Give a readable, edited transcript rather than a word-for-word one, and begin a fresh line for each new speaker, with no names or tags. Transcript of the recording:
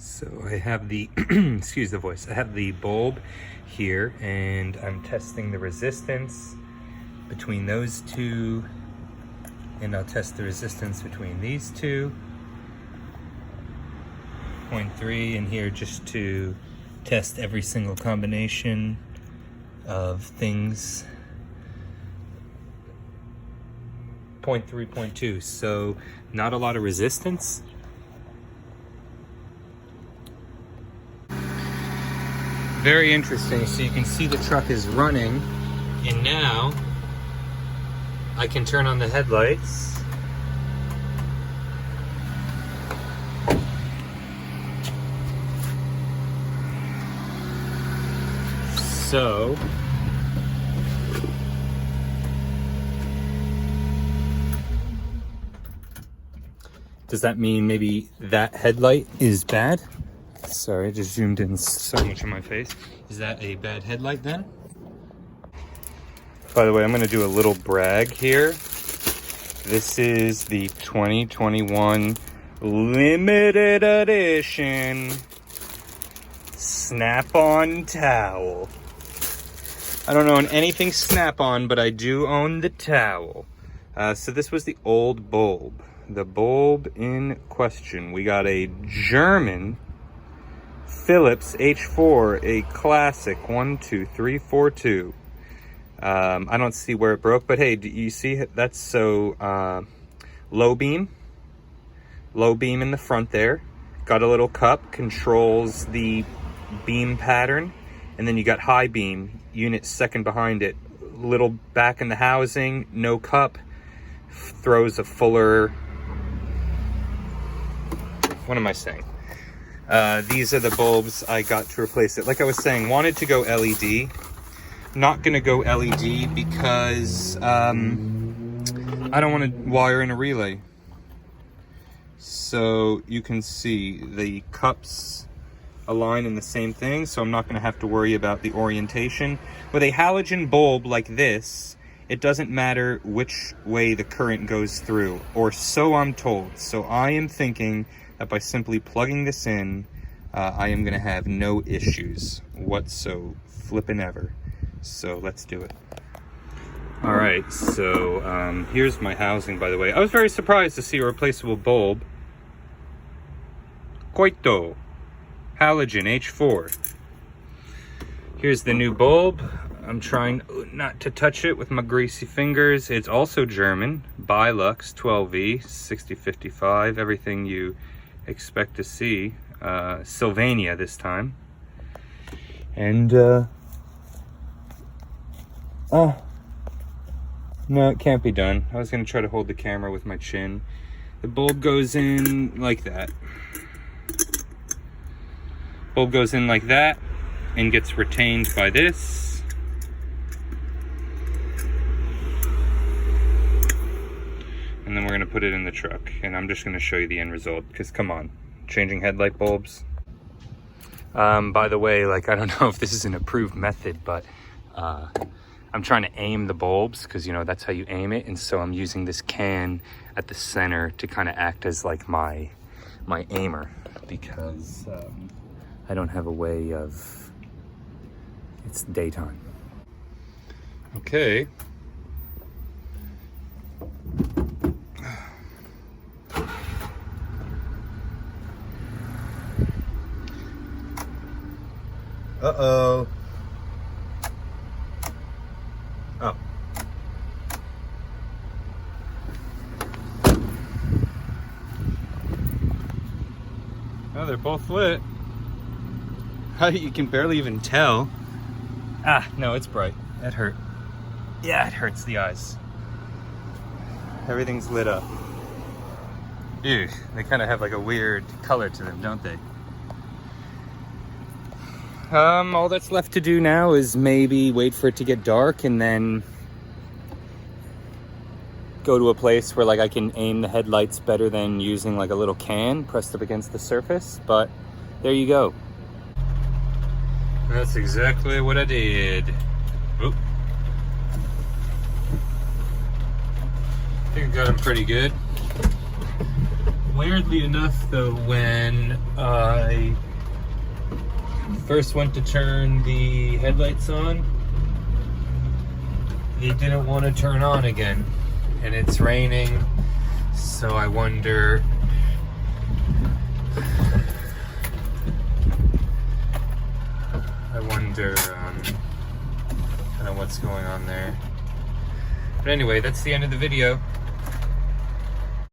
So I have the, excuse the voice, I have the bulb here and I'm testing the resistance between those two, and I'll test the resistance between these two. 0.3 in here just to test every single combination of things. 0.3, 0.2, so not a lot of resistance. Very interesting. So you can see the truck is running, and now I can turn on the headlights. So does that mean maybe that headlight is bad? Sorry, I just zoomed in so much on my face. Is that a bad headlight then? By the way, I'm going to do a little brag here. This is the 2021 limited edition Snap-on towel. I don't own anything Snap-on, but I do own the towel. So this was the old bulb. The bulb in question. We got a German Philips H4, a classic 12342. I don't see where it broke, but hey, do you see that's so low beam in the front there. Got a little cup, controls the beam pattern, and then you got high beam unit second behind it. Little back in the housing, no cup, throws a fuller. What am I saying? These are the bulbs I got to replace it. Like I was saying, wanted to go LED. Not gonna go LED because I don't want to wire in a relay. So you can see the cups align in the same thing, so I'm not gonna have to worry about the orientation. With a halogen bulb like this, it doesn't matter which way the current goes through, or so I'm told. So I am thinking that by simply plugging this in, I am gonna have no issues whatsoever. So let's do it. All right, so here's my housing, by the way. I was very surprised to see a replaceable bulb. Coito, halogen H4. Here's the new bulb. I'm trying not to touch it with my greasy fingers. It's also German, Bilux 12V, 6055, everything you expect to see. Sylvania this time. And oh no, it can't be done. I was gonna try to hold the camera with my chin. The bulb goes in like that. Bulb goes in like that and gets retained by this. And then we're gonna put it in the truck, and I'm just gonna show you the end result, because come on, changing headlight bulbs. By the way, like, I don't know if this is an approved method, but I'm trying to aim the bulbs, because, you know, that's how you aim it. And so I'm using this can at the center to kind of act as like my aimer, because I don't have a way of, it's daytime. Okay. Uh-oh. Oh. Oh, they're both lit. You can barely even tell. Ah, no, it's bright. That hurt. Yeah, it hurts the eyes. Everything's lit up. Ew, they kind of have like a weird color to them, don't they? All that's left to do now is maybe wait for it to get dark and then go to a place where like I can aim the headlights better than using like a little can pressed up against the surface. But there you go. That's exactly what I did. Oop. I think I got them pretty good. Weirdly enough, though, when I first went to turn the headlights on, they didn't want to turn on again. And it's raining, so I wonder... kind of what's going on there. But anyway, that's the end of the video.